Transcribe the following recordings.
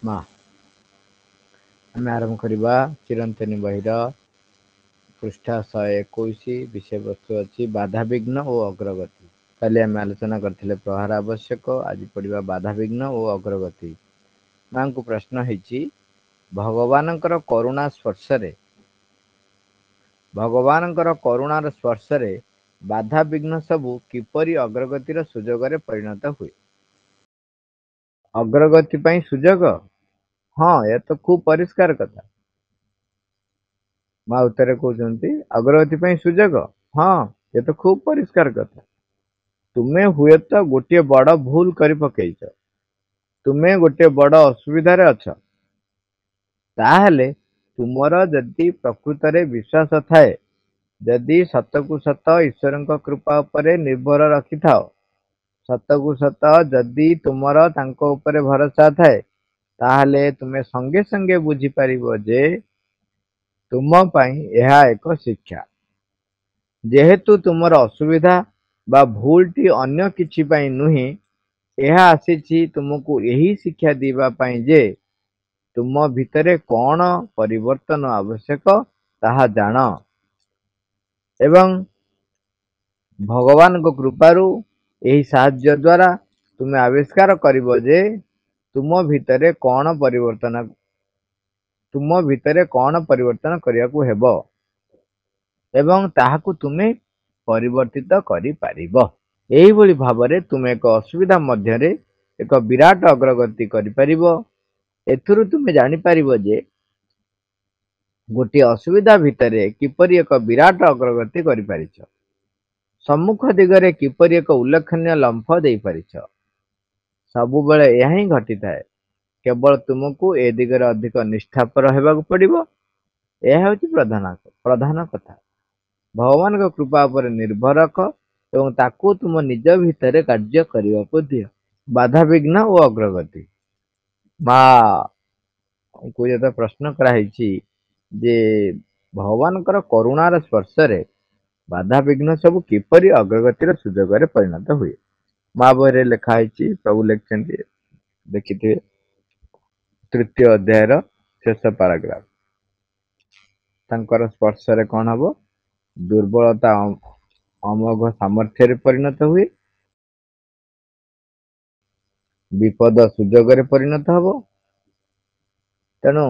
ମା ଆମେ ଆରମ୍ଭ କରିବା ଚିରନ୍ତନୀ ବହିର ପୃଷ୍ଠା 121 ବିଷୟବସ୍ତୁ ଅଛି ବାଧାବିଘ୍ନ ଓ ଅଗ୍ରଗତି। କାଲି ଆମେ ଆଲୋଚନା କରିଥିଲେ ପ୍ରହାର ଆବଶ୍ୟକ। ଆଜି ପଢିବା ବାଧାବିଘ୍ନ ଓ ଅଗ୍ରଗତି। ମାଙ୍କୁ ପ୍ରଶ୍ନ ହେଇଛି ଭଗବାନଙ୍କର କରୁଣା ସ୍ପର୍ଶରେ ବାଧାବିଘ୍ନ ସବୁ କିପରି ଅଗ୍ରଗତିର ସୁଯୋଗରେ ପରିଣତ ହୁଏ? ଅଗ୍ରଗତି ପାଇଁ ସୁଯୋଗ? ହଁ, ଏ ତ ଖୁବ୍ ପରିଷ୍କାର କଥା। ମା ଉତ୍ତରେ କହୁଛନ୍ତି ଅଗ୍ରଗତି ପାଇଁ ସୁଯୋଗ? ହଁ, ଏ ତ ଖୁବ୍ ପରିଷ୍କାର କଥା। ତୁମେ ହୁଏତ ଗୋଟିଏ ବଡ଼ ଭୁଲ କରି ପକେଇଛ। ତୁମେ ଗୋଟିଏ ବଡ଼ ଅସୁବିଧାରେ ଅଛ। ତାହେଲେ ତୁମର ଯଦି ପ୍ରକୃତରେ ବିଶ୍ୱାସ ଥାଏ, ଯଦି ସତକୁ ସତ ଈଶ୍ୱରଙ୍କ କୃପା ଉପରେ ନିର୍ଭର ରଖିଥାଅ, ସତକୁ ସତ ଯଦି ତୁମର ତାଙ୍କ ଉପରେ ଭରସା ଥାଏ, ତାହେଲେ ତୁମେ ସଙ୍ଗେ ସଙ୍ଗେ ବୁଝିପାରିବ ଯେ ତୁମ ପାଇଁ ଏହା ଏକ ଶିକ୍ଷା। ଯେହେତୁ ତୁମର ଅସୁବିଧା ବା ଭୁଲଟି ଅନ୍ୟ କିଛି ପାଇଁ ନୁହେଁ, ଏହା ଆସିଛି ତୁମକୁ ଏହି ଶିକ୍ଷା ଦେବା ପାଇଁ ଯେ ତୁମ ଭିତରେ କ'ଣ ପରିବର୍ତ୍ତନ ଆବଶ୍ୟକ ତାହା ଜାଣ ଏବଂ ଭଗବାନଙ୍କ କୃପାରୁ ଏହି ସାହାଯ୍ୟ ଦ୍ୱାରା ତୁମେ ଆବିଷ୍କାର କରିବ ଯେ ତୁମ ଭିତରେ କ'ଣ ପରିବର୍ତ୍ତନ କରିବାକୁ ହେବ ଏବଂ ତାହାକୁ ତୁମେ ପରିବର୍ତ୍ତିତ କରିପାରିବ। ଏହିଭଳି ଭାବରେ ତୁମେ ଏକ ଅସୁବିଧା ମଧ୍ୟରେ ଏକ ବିରାଟ ଅଗ୍ରଗତି କରିପାରିବ। ଏଥିରୁ ତୁମେ ଜାଣିପାରିବ ଯେ ଗୋଟିଏ ଅସୁବିଧା ଭିତରେ କିପରି ଏକ ବିରାଟ ଅଗ୍ରଗତି କରିପାରିଛ, ସମ୍ମୁଖ ଦିଗରେ କିପରି ଏକ ଉଲ୍ଲେଖନୀୟ ଲମ୍ଫ ଦେଇପାରିଛ। ସବୁବେଳେ ଏହା ହିଁ ଘଟିଥାଏ। କେବଳ ତୁମକୁ ଏ ଦିଗରେ ଅଧିକ ନିଷ୍ଠାପର ହେବାକୁ ପଡ଼ିବ। ଏହା ହେଉଛି ପ୍ରଧାନ କଥା। ଭଗବାନଙ୍କ କୃପା ଉପରେ ନିର୍ଭର ରଖ ଏବଂ ତାକୁ ତୁମ ନିଜ ଭିତରେ କାର୍ଯ୍ୟ କରିବାକୁ ଦିଅ। ବାଧାବିଘ୍ନ ଓ ଅଗ୍ରଗତି। ମାଙ୍କୁ ଯେତେବେଳେ ପ୍ରଶ୍ନ କରାହେଇଛି ଯେ ଭଗବାନଙ୍କର କରୁଣାର ସ୍ପର୍ଶରେ ବାଧାବିଘ୍ନ ସବୁ କିପରି ଅଗ୍ରଗତିର ସୁଯୋଗରେ ପରିଣତ ହୁଏ? ମା ବହିରେ ଲେଖା ହେଇଛି, ପ୍ରଭୁ ଲେଖିଛନ୍ତି, ଦେଖିଥିବେ 3ୟ ଅଧ୍ୟାୟର ଶେଷ ପାରାଗ୍ରାଫ। ତାଙ୍କର ସ୍ପର୍ଶରେ କ'ଣ ହବ? ଦୁର୍ବଳତା ଅମୋଘ ସାମର୍ଥ୍ୟରେ ପରିଣତ ହୁଏ, ବିପଦ ସୁଯୋଗରେ ପରିଣତ ହବ। ତେଣୁ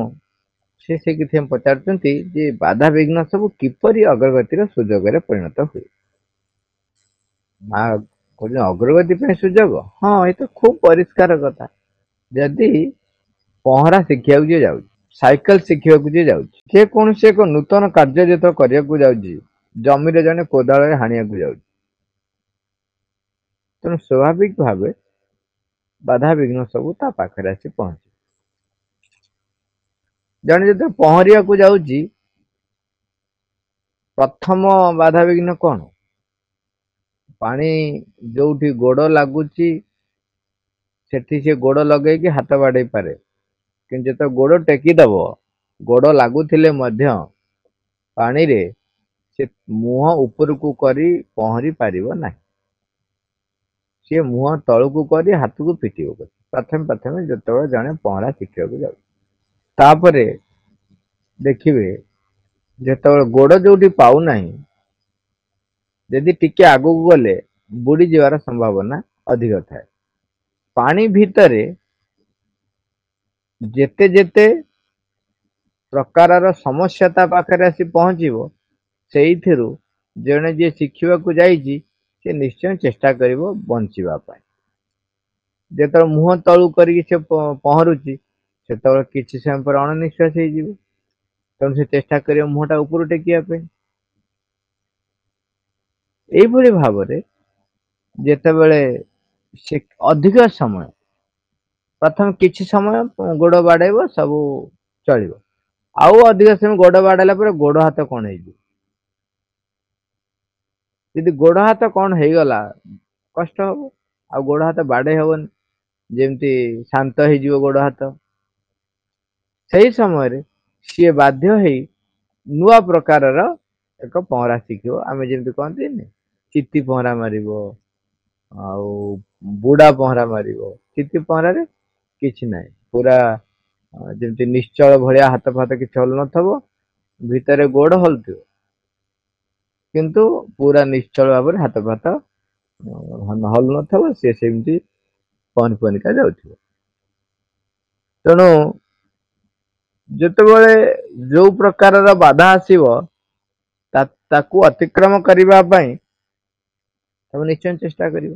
ସେ କିଛି ପଚାରୁଛନ୍ତି ଯେ ବାଧାବିଘ୍ନ ସବୁ କିପରି ଅଗ୍ରଗତିର ସୁଯୋଗରେ ପରିଣତ ହୁଏ? ମା କହୁଛନ୍ତି ଅଗ୍ରଗତି ପାଇଁ ସୁଯୋଗ? ହଁ, ଏ ତ ଖୁବ୍ ପରିଷ୍କାର କଥା। ଯଦି ପହଁରା ଶିଖିବାକୁ ଯିଏ ଯାଉଛି, ସାଇକେଲ ଶିଖିବାକୁ ଯିଏ ଯାଉଛି, ଯେକୌଣସି ଏକ ନୂତନ କାର୍ଯ୍ୟ ଯେତେବେଳେ କରିବାକୁ ଯାଉଛି, ଜମିରେ ଜଣେ କୋଦାଳରେ ହାଣିବାକୁ ଯାଉଛି, ତେଣୁ ସ୍ୱାଭାବିକ ଭାବେ ବାଧାବିଘ୍ନ ସବୁ ତା ପାଖରେ ଆସି ପହଞ୍ଚେ। ଜଣେ ଯେତେବେଳେ ପହଁରିବାକୁ ଯାଉଛି, ପ୍ରଥମ ବାଧାବିଘ୍ନ କ'ଣ? ପାଣି ଯୋଉଠି ଗୋଡ଼ ଲାଗୁଛି ସେଠି ସେ ଗୋଡ଼ ଲଗେଇକି ହାତ ବାଡ଼େଇ ପାରେ, କିନ୍ତୁ ଯେତେବେଳେ ଗୋଡ଼ ଟେକିଦବ, ଗୋଡ଼ ଲାଗୁଥିଲେ ମଧ୍ୟ ପାଣିରେ ସେ ମୁହଁ ଉପରକୁ କରି ପହଁରି ପାରିବ ନାହିଁ। ସିଏ ମୁହଁ ତଳକୁ କରି ହାତକୁ ପିଟିବ। ପ୍ରଥମେ ଯେତେବେଳେ ଜଣେ ପହଁରା ଶିଖିବାକୁ ଯାଉଛି, ତାପରେ ଦେଖିବେ ଯେତେବେଳେ ଗୋଡ଼ ଯୋଉଠି ପାଉନାହିଁ, ଯଦି ଟିକେ ଆଗକୁ ଗଲେ ବୁଡ଼ି ଯିବାର ସମ୍ଭାବନା ଅଧିକ ଥାଏ। ପାଣି ଭିତରେ ଯେତେ ପ୍ରକାରର ସମସ୍ୟା ତା ପାଖରେ ଆସି ପହଞ୍ଚିବ, ସେଇଥିରୁ ଜଣେ ଯିଏ ଶିଖିବାକୁ ଯାଇଛି ସେ ନିଶ୍ଚୟ ଚେଷ୍ଟା କରିବ ବଞ୍ଚିବା ପାଇଁ। ଯେତେବେଳେ ମୁହଁ ତଳୁ କରିକି ସେ ପହଁରୁଛି, ସେତେବେଳେ କିଛି ସମୟ ପରେ ଅଣନିଶ୍ୱାସୀ ହେଇଯିବ। ତେଣୁ ସେ ଚେଷ୍ଟା କରିବ ମୁହଁଟା ଉପରୁ ଟେକିବା ପାଇଁ। ଏଇଭଳି ଭାବରେ ଯେତେବେଳେ ସେ ଅଧିକ ସମୟ, ପ୍ରଥମେ କିଛି ସମୟ ଗୋଡ଼ ବାଡ଼େଇବ, ସବୁ ଚଳିବ। ଆଉ ଅଧିକ ସମୟ ଗୋଡ଼ ବାଡ଼େଇଲା ପରେ ଗୋଡ଼ ହାତ କ'ଣ ହେଇଯିବ। ଯଦି ଗୋଡ଼ ହାତ କ'ଣ ହେଇଗଲା, କଷ୍ଟ ହବ, ଆଉ ଗୋଡ଼ ହାତ ବାଡ଼େଇ ହବନି, ଯେମିତି ଶାନ୍ତ ହେଇଯିବ ଗୋଡ଼ ହାତ। ସେହି ସମୟରେ ସିଏ ବାଧ୍ୟ ହେଇ ନୂଆ ପ୍ରକାରର ଏକ ପହଁରା ଶିଖିବ। ଆମେ ଯେମିତି କହନ୍ତିନି, ଚିତି ପହଁରା ମାରିବ, ଆଉ ବୁଡ଼ା ପହଁରା ମାରିବ। ଚିତି ପହଁରାରେ କିଛି ନାହିଁ, ପୁରା ଯେମିତି ନିଶ୍ଚଳ ଭଳିଆ ହାତ ଫାତ କିଛି ହଲୁନଥିବ, ଭିତରେ ଗୋଡ ହଲୁଥିବ, କିନ୍ତୁ ପୁରା ନିଶ୍ଚଳ ଭାବରେ ହାତ ଫାତ ହଲୁନଥିବ, ସେ ସେମିତି ପହଁରି ପହଁରିକା ଯାଉଥିବ। ତେଣୁ ଯେତେବେଳେ ଯୋଉ ପ୍ରକାରର ବାଧା ଆସିବ ତାକୁ ଅତିକ୍ରମ କରିବା ପାଇଁ ତମେ ନିଶ୍ଚୟ ଚେଷ୍ଟା କରିବ।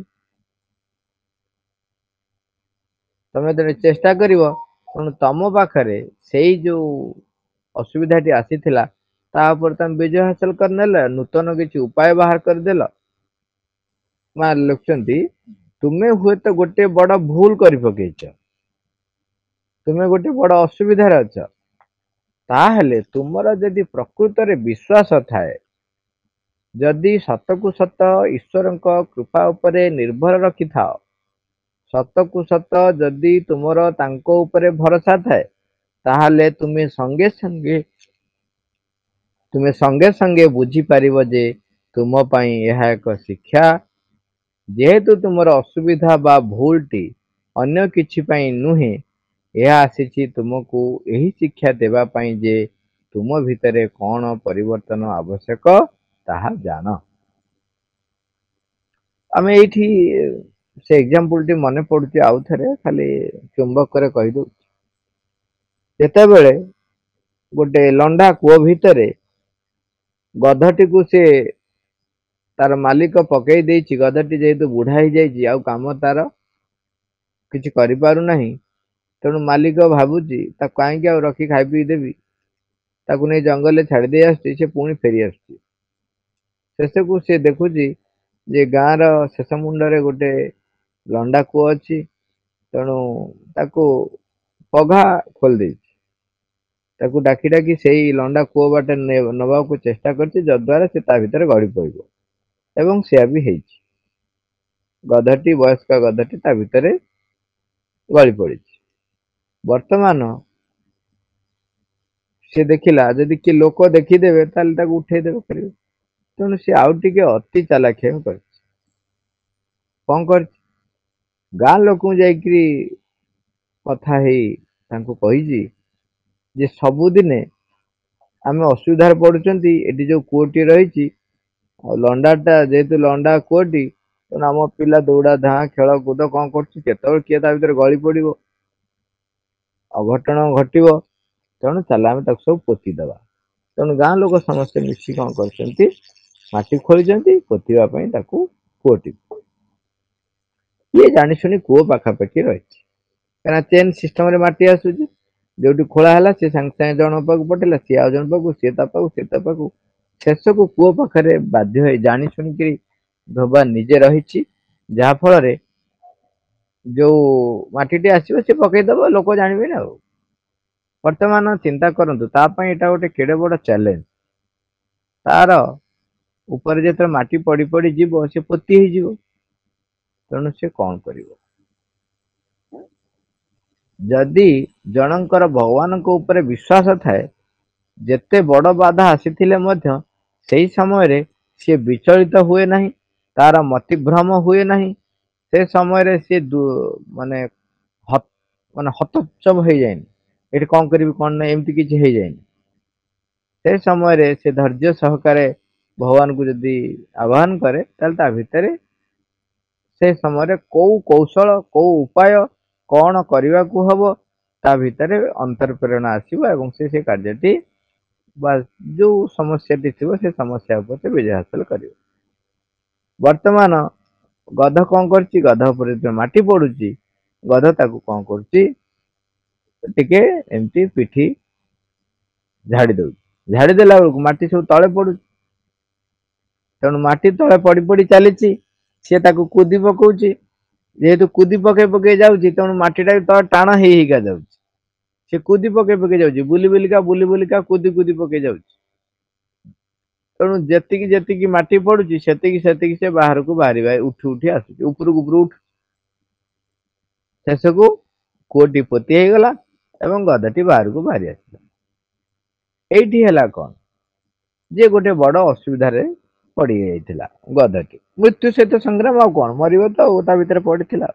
ତମେ ଯେତେବେଳେ ଚେଷ୍ଟା କରିବ, ତେଣୁ ତମ ପାଖରେ ସେଇ ଯୋଉ ଅସୁବିଧାଟି ଆସିଥିଲା ତା ଉପରେ ତମେ ବିଜୟ ହାସଲ କରିନେଲ, ନୂତନ କିଛି ଉପାୟ ବାହାର କରିଦେଲ। ମା ଲେଖୁଛନ୍ତି, ତୁମେ ହୁଏତ ଗୋଟେ ବଡ ଭୁଲ କରି ପକେଇଛ, ତୁମେ ଗୋଟେ ବଡ ଅସୁବିଧାରେ ଅଛ, ତାହେଲେ ତୁମର ଯଦି ପ୍ରକୃତରେ ବିଶ୍ୱାସ ଥାଏ, ଯଦି ସତକୁ ସତ ଈଶ୍ୱରଙ୍କ କୃପା ଉପରେ ନିର୍ଭର ରଖିଥାଅ, ସତକୁ ସତ ଯଦି ତୁମର ତାଙ୍କ ଉପରେ ଭରସା ଥାଏ, ତାହେଲେ ତୁମେ ସଙ୍ଗେ ସଙ୍ଗେ ବୁଝିପାରିବ ଯେ ତୁମ ପାଇଁ ଏହା ଏକ ଶିକ୍ଷା। ଯେହେତୁ ତୁମର ଅସୁବିଧା ବା ଭୁଲଟି ଅନ୍ୟ କିଛି ପାଇଁ ନୁହେଁ, ଏହା ଆସିଛି ତୁମକୁ ଏହି ଶିକ୍ଷା ଦେବା ପାଇଁ ଯେ ତୁମ ଭିତରେ କଣ ପରିବର୍ତ୍ତନ ଆବଶ୍ୟକ ତାହା ଜାଣ। ଆମେ ଏଇଠି ସେ ଏକ୍ସାମ୍ପଲଟି ମନେ ପଡୁଛି, ଆଉ ଥରେ ଖାଲି ଚୁମ୍ବକରେ କହିଦଉଛି। ଯେତେବେଳେ ଗୋଟେ ଲଣ୍ଡା କୂଅ ଭିତରେ ଗଧଟିକୁ ସେ ତାର ମାଲିକ ପକେଇ ଦେଇଛି, ଗଧଟି ଯେହେତୁ ବୁଢା ହେଇଯାଇଛି ଆଉ କାମ ତାର କିଛି କରିପାରୁନାହିଁ, ତେଣୁ ମାଲିକ ଭାବୁଛି ତାକୁ କାହିଁକି ଆଉ ରଖି ଖାଇ ପିଇ ଦେବି, ତାକୁ ନେଇ ଜଙ୍ଗଲରେ ଛାଡି ଦେଇ ଆସୁଛି। ସେ ପୁଣି ଫେରି ଆସୁଛି। ଶେଷକୁ ସେ ଦେଖୁଛି ଯେ ଗାଁର ଶେଷ ମୁଣ୍ଡରେ ଗୋଟେ ଲଣ୍ଡା କୂଅ ଅଛି, ତେଣୁ ତାକୁ ପଘା ଖୋଲି ଦେଇଛି। ତାକୁ ଡାକି ଡାକି ସେଇ ଲଣ୍ଡା କୂଅ ବାଟେ ନବାକୁ ଚେଷ୍ଟା କରିଛି, ଯଦ୍ୱାରା ସେ ତା ଭିତରେ ଗଳି ପଡିବ, ଏବଂ ସେୟା ବି ହେଇଛି। ଗଧଟି, ବୟସ୍କ ଗଧଟି ତା ଭିତରେ ଗଳି ପଡିଛି। ବର୍ତ୍ତମାନ ସେ ଦେଖିଲା ଯଦି କିଏ ଲୋକ ଦେଖିଦେବେ ତାହେଲେ ତାକୁ ଉଠେଇଦେବେ କରିବେ, ତେଣୁ ସେ ଆଉ ଟିକେ ଅତି ଚାଲାଖିଆ କରିଛି। କଣ କରିଛି, ଗାଁ ଲୋକଙ୍କୁ ଯାଇକିରି କଥା ହେଇ ତାଙ୍କୁ କହିଛି ଯେ ସବୁଦିନେ ଆମେ ଅସୁବିଧାରେ ପଡୁଛନ୍ତି, ଏଠି ଯୋଉ କୂଅଟି ରହିଛି, ଆଉ ଲଣ୍ଡାଟା ଯେହେତୁ ଲଣ୍ଡା କୂଅଟି, ତେଣୁ ଆମ ପିଲା ଦୌଡା ଧାଁ ଖେଳ କୁଦ କଣ କରୁଛି, କେତେବେଳେ କିଏ ତା ଭିତରେ ଗଳି ପଡିବ, ଅଘଟଣ ଘଟିବ, ତେଣୁ ଚାଲ ଆମେ ତାକୁ ସବୁ ପୋତିଦେବା। ତେଣୁ ଗାଁ ଲୋକ ସମସ୍ତେ ମିଶି କଣ କରିଛନ୍ତି, ମାଟି ଖୋଳିଛନ୍ତି ପୋତିବା ପାଇଁ ତାକୁ କୂଅଟି। ଇଏ ଜାଣି ଶୁଣି କୂଅ ପାଖାପାଖି ରହିଛି, କାହିଁକିନା ଚେନ୍ ସିଷ୍ଟମରେ ମାଟି ଆସୁଛି, ଯୋଉଠି ଖୋଳା ହେଲା ସେ ସାଙ୍ଗେ ସାଙ୍ଗେ ଜଣଙ୍କ ପାଖକୁ ପଠେଇଲା, ସିଏ ଆଉ ଜଣ ପାଖକୁ, ସିଏ ତା ପାଖକୁ, ସିଏ ତା ପାଖକୁ, ଶେଷକୁ କୂଅ ପାଖରେ ବାଧ୍ୟ ହେଇ ଜାଣି ଶୁଣିକିରି ଧୋବା ନିଜେ ରହିଛି। ଯାହା ଫଳରେ ଯୋଉ ମାଟିଟି ଆସିବ ସେ ପକେଇଦବ, ଲୋକ ଜାଣିବେନି ଆଉ। ବର୍ତ୍ତମାନ ଚିନ୍ତା କରନ୍ତୁ, ତା ପାଇଁ ଏଇଟା ଗୋଟେ କେଡେ ବଡ ଚ୍ୟାଲେଞ୍ଜ। ତାର ଉପରେ ଯେତେବେଳେ ମାଟି ପଡି ପଡି ଯିବ, ସେ ପୋତି ହେଇଯିବ, ତେଣୁ ସେ କଣ କରିବ। ଯଦି ଜଣଙ୍କର ଭଗବାନଙ୍କ ଉପରେ ବିଶ୍ୱାସ ଥାଏ, ଯେତେ ବଡ ବାଧା ଆସିଥିଲେ ମଧ୍ୟ ସେଇ ସମୟରେ ସିଏ ବିଚଳିତ ହୁଏ ନାହିଁ, ତାର ମତିଭ୍ରମ ହୁଏ ନାହିଁ, ସେ ସମୟରେ ସିଏ ମାନେ ହତଚମ ହେଇଯାଏନି, ଏଠି କଣ କରିବି କଣ ନାହିଁ ଏମିତି କିଛି ହେଇଯାଏନି। ସେ ସମୟରେ ସେ ଧୈର୍ଯ୍ୟ ସହକାରେ ଭଗବାନଙ୍କୁ ଯଦି ଆହ୍ୱାନ କରେ, ତାହେଲେ ତା ଭିତରେ ସେ ସମୟରେ କୋଉ କୌଶଳ, କୋଉ ଉପାୟ, କଣ କରିବାକୁ ହବ, ତା ଭିତରେ ଅନ୍ତର୍ପ୍ରେରଣା ଆସିବ ଏବଂ ସେ କାର୍ଯ୍ୟଟି ବା ଯୋଉ ସମସ୍ୟାଟି ଥିବ ସେ ସମସ୍ୟା ଉପରେ ବିଜୟ ହାସଲ କରିବ। ବର୍ତ୍ତମାନ ଗଧ କଣ କରୁଛି, ଗଧ ଉପରେ ଯେତେବେଳେ ମାଟି ପଡୁଛି, ଗଧ ତାକୁ କଣ କରୁଛି, ଟିକେ ଏମିତି ପିଠି ଝାଡି ଦଉଛି। ଝାଡି ଦେଲା ବେଳକୁ ମାଟି ସବୁ ତଳେ ପଡୁଛି, ତେଣୁ ମାଟି ତଳେ ପଡି ପଡି ଚାଲିଛି, ସିଏ ତାକୁ କୁଦି ପକଉଛି। ଯେହେତୁ କୁଦି ପକେଇ ପକେଇ ଯାଉଛି, ତେଣୁ ମାଟିଟା ବି ତଳେ ଟାଣ ହେଇ ହେଇକା ଯାଉଛି। ସେ କୁଦି ପକେଇ ପକେଇ ଯାଉଛି, ବୁଲି ବୁଲିକା କୁଦି କୁଦି ପକେଇ ଯାଉଛି। ତେଣୁ ଯେତିକି ଯେତିକି ମାଟି ପଡୁଛି, ସେତିକି ସେତିକି ସେ ବାହାରକୁ ବାହାରିବା ଉଠି ଉଠି ଆସୁଛି, ଉପରକୁ ଉପରୁ ଉଠୁ। ଶେଷକୁ କୂଅଟି ପୋତି ହେଇଗଲା ଏବଂ ଗଧଟି ବାହାରକୁ ବାହାରି ଆସିଲା। ଏଇଠି ହେଲା କଣ, ଯେ ଗୋଟେ ବଡ ଅସୁବିଧାରେ ପଡି ଯାଇଥିଲା ଗଧଟି, ମୃତ୍ୟୁ ସହିତ ସଂଗ୍ରାମ, ଆଉ କଣ, ମରିବ ତ ଆଉ, ତା ଭିତରେ ପଡିଥିଲା।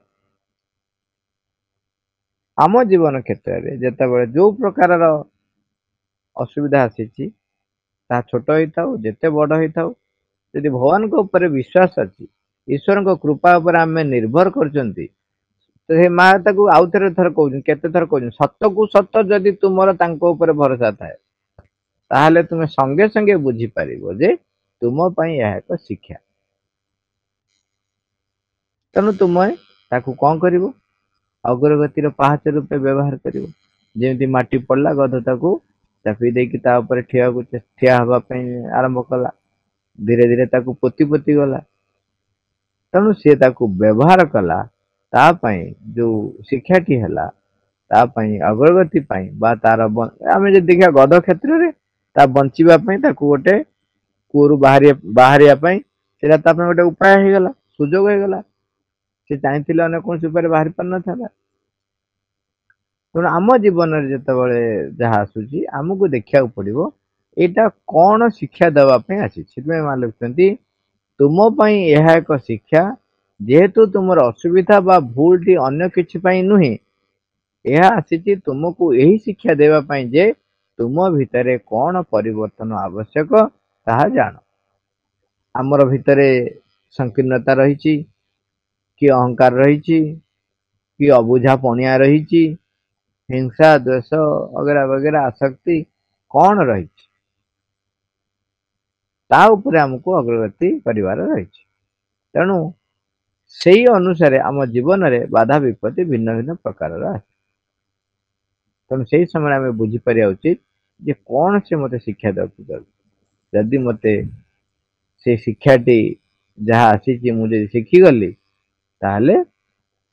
आम जीवन क्षेत्र में जितेबाला जो प्रकार असुविधा आसी छोट होता जिते बड़ होता यदि भगवान को ऊपर विश्वास अच्छी ईश्वर को कृपा उपर आम निर्भर कर तो हे माता को आउ थे थर कह केते थर कह सत को सत जदि तुमर ऊपर भरोसा थाए ताहले तुम संगे संगे बुझीपार जे तुम पाई यह एक शिक्षा तेणु तुम ताकू कौन कर अग्रगतिर पाहाच रूपे व्यवहार कर जमी माटी पड़ला गध ताकू चापी देकी ठिया हाँवाई आरंभ कला धीरे धीरे ताकू पोती पोती गला तेणु सी व्यवहार कला तापाई जो शिक्षाटी है तापाई अग्रगति बा तार आम जो देखा गध क्षेत्र में ता बचापी गोटे कूरु बाहर गोटे उपाय हो गला सुजोग हो गला से चाहिए अन्य कौन उपाय बाहर पार ना तेणु आम जीवन में जिते जहाँ आसूची आमको देखा पड़ो यहाँ कौन शिक्षा देवाई आसी माँ लिखुं तुम यह एक शिक्षा जेहेतु तुम असुविधा बा भूल टी अन्य कि नुहे यह आसी तुमको यही शिक्षा देवाई जे तुम भितर कौन परिवर्तन आवश्यक ताहा जान आमर भितर संकीर्णता रही कि अहंकार रही कि अबुझा पणिया रही हिंसा द्वेष वगैरह वगैरह आसक्ति कौन रही आमको अग्रगति करिवार रही तेणु से अनुसार आम जीवन में बाधा विपत्ति भिन्न भिन्न प्रकार तेणु से समय आम बुझीपर उचित जे कौन से मत शिक्षा देती जदि मत से शिक्षाटी जहाँ आसी मुझे शिखीगली ताहले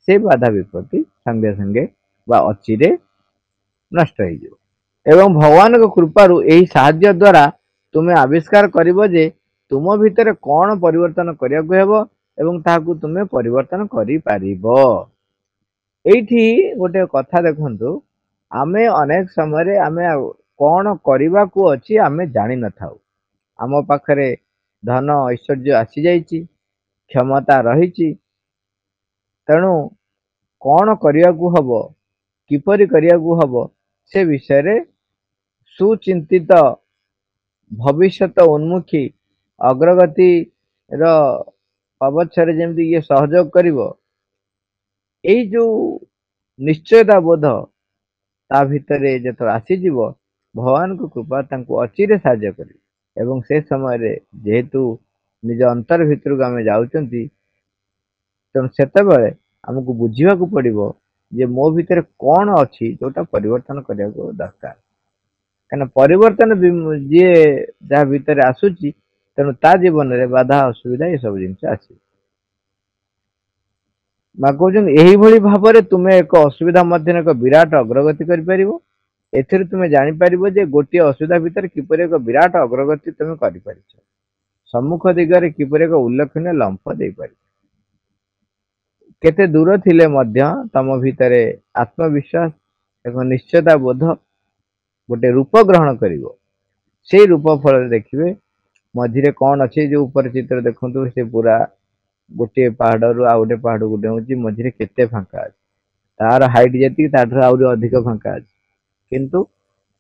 से बाधा विपत्ति संगे संगे बा अचिरे नष्ट हो एवं भगवान को कृपारू यही साहाय्य द्वारा तुम्हें आविष्कार करिबो जे तुम भितर कौन परिवर्तन करिया एवं ताकू तुम्हें परिवर्तन करि पारिबो एठी गोटे कथा देखंतु आमे अनेक समय आमे कौन करने को अच्छी आमे जानी न थाउ आम पाखरे धन ऐश्वर्य आसी जाइछि क्षमता रही तेणु कौन करने को हबो किपरि करने को हबो से विषय रे सुचिंतित भविष्यत उन्मुखी अग्रगति रो अवच्छरे जेमती ये सहयोग करिवो एई जो निश्चयता बोध ता भितरे जतो आसीजिव भगवान को कृपा तांको अचिरे साहाय्य करिवो एवं से समय रे जेहेतु निज अंतर भितर को आमे जाउचंती तेणु सेतेबेले आमको बुझीवा को पड़िबो जे मो भितर कौन अच्छी जोटा परिवर्तन करने को दरकार कहीं परिवर्तन जी जहाँ भितर आसूची तेणु ता जीवन में बाधा असुविधा ये सब जिन आस कहते भाव में तुम्हें एक असुविधा मध्य एक विराट अग्रगति कर तुम्हें जापर जे गोटे असुविधा भितर किपर एक विराट अग्रगति तुम्हें कर सम्मुख दिगरे किपर एक उल्लेखनीय लंफ दे पार केते दूर थिले मध्य तम भितर आत्मविश्वास एक निश्चयता बोध गोटे रूप ग्रहण करिवो से रूप फल देखिए मझिरे कौन अच्छे जो ऊपर चित्र देखु से पूरा गोटे पहाड़ रु आ गोटे पहाड़ को डेउची मझिरे केते फांका अछि तार हाइट जति ताठर आउरी अधिक फांका अछि किंतु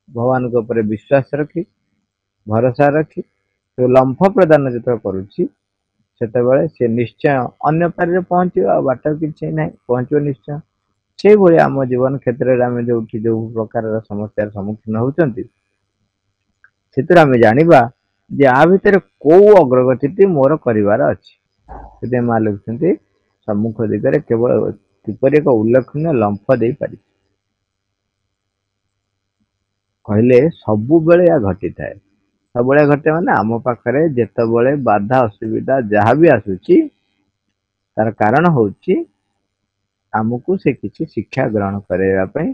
भगवान के ऊपर विश्वास रखी भरोसा रखी तो लंफ प्रदान जो करुच्ची सेतेबेले से निश्चय अन्य पारे पहुंचो आ बाट किसी ना पहुंचो निश्चय से भाई आम जीवन क्षेत्र में आम जो प्रकार समस्या सम्मुखीन होती से आम जाना जे आ भितर कौ अग्रगति मोर करिवार अछि से माँ लिखुं सम्मुख दिगरे केवल किपर एक उल्लेखनीय लंफ दे पारि कहले सबु बेले या घटी थाए सब घटे माने आम पाखरे जेतेबेले बाधा असुविधा जहाँ भी आसुची तार कारण होची आमको से किसी शिक्षा ग्रहण करैबा पई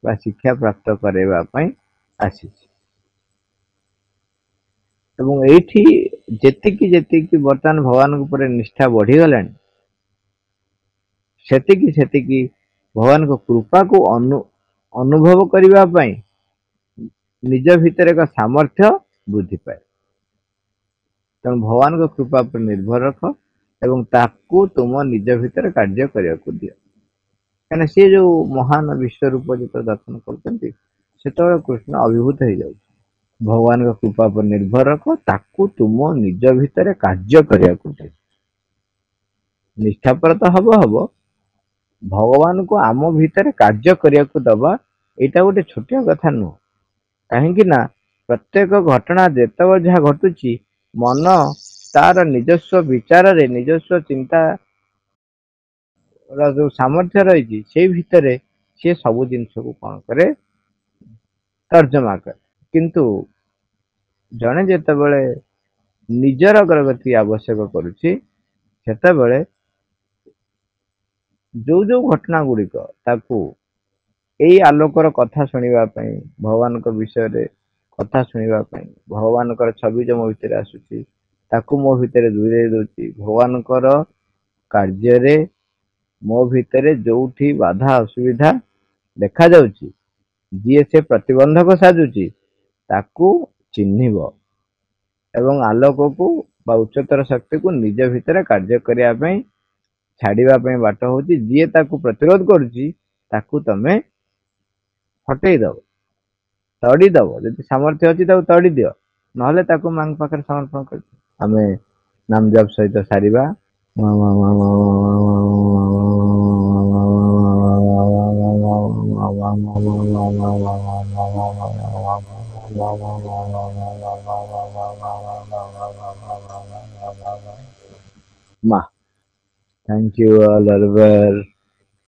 बा शिक्षा प्राप्त करैबा पई आसी एवं एठी जेतिकी जेतिकी वर्तमान भगवान ऊपर निष्ठा बढ़ी गलानी सेतिकी सेतिकी भगवान को कृपा को अनुभव करबा पई निज भीतर एक सामर्थ्य वृद्धि पाए तेणु भगवान को कृपा पर निर्भर रख एवं ताकू तुम निज भीतर कार्य करने को दियो କାହିଁକିନା ସିଏ ଯୋଉ ମହାନ ବିଶ୍ୱରୂପ ଯେତେବେଳେ ଦର୍ଶନ କରୁଛନ୍ତି ସେତେବେଳେ କୃଷ୍ଣ ଅଭିଭୂତ ହେଇଯାଉଛି। ଭଗବାନଙ୍କ କୃପା ଉପରେ ନିର୍ଭର ରଖ, ତାକୁ ତୁମ ନିଜ ଭିତରେ କାର୍ଯ୍ୟ କରିବାକୁ ଦେ। ନିଷ୍ଠାପର ତ ହବ, ଭଗବାନଙ୍କୁ ଆମ ଭିତରେ କାର୍ଯ୍ୟ କରିବାକୁ ଦବା ଏଇଟା ଗୋଟେ ଛୋଟିଆ କଥା ନୁହଁ। କାହିଁକି ନା ପ୍ରତ୍ୟେକ ଘଟଣା ଯେତେବେଳେ ଯାହା ଘଟୁଛି, ମନ ତାର ନିଜସ୍ୱ ବିଚାରରେ ନିଜସ୍ୱ ଚିନ୍ତା ର ଯୋଉ ସାମର୍ଥ୍ୟ ରହିଛି ସେଇ ଭିତରେ ସିଏ ସବୁ ଜିନିଷକୁ କଣ କରେ, ତର୍ଜମା କରେ। କିନ୍ତୁ ଜଣେ ଯେତେବେଳେ ନିଜର ଅଗ୍ରଗତି ଆବଶ୍ୟକ କରୁଛି, ସେତେବେଳେ ଯୋଉ ଯୋଉ ଘଟଣା ଗୁଡିକ ତାକୁ ଏଇ ଆଲୋକର କଥା ଶୁଣିବା ପାଇଁ, ଭଗବାନଙ୍କ ବିଷୟରେ କଥା ଶୁଣିବା ପାଇଁ, ଭଗବାନଙ୍କର ଛବି ଯୋ ମୋ ଭିତରେ ଆସୁଛି ତାକୁ ମୋ ଭିତରେ ଦୂରେଇ ଦଉଛି। ଭଗବାନଙ୍କର କାର୍ଯ୍ୟରେ ମୋ ଭିତରେ ଯୋଉଠି ବାଧା ଅସୁବିଧା ଦେଖା ଯାଉଛି, ଯିଏ ସେ ପ୍ରତିବନ୍ଧକ ସାଜୁଛି ତାକୁ ଚିହ୍ନିବ ଏବଂ ଆଲୋକକୁ ବା ଉଚ୍ଚତର ଶକ୍ତିକୁ ନିଜ ଭିତରେ କାର୍ଯ୍ୟ କରିବା ପାଇଁ ଛାଡିବା ପାଇଁ ବାଟ ହଉଛି, ଯିଏ ତାକୁ ପ୍ରତିରୋଧ କରୁଛି ତାକୁ ତମେ ହଟେଇ ଦବ, ତଡ଼ି ଦବ। ଯଦି ସାମର୍ଥ୍ୟ ଅଛି ତାକୁ ତଡ଼ି ଦିଅ, ନହେଲେ ତାକୁ ମାଙ୍କ ପାଖରେ ସମର୍ପଣ କରିଦିଅ। ଆମେ ନାମ ଜପ ସହିତ ସାରିବା। Ma, thank you all, Arvar.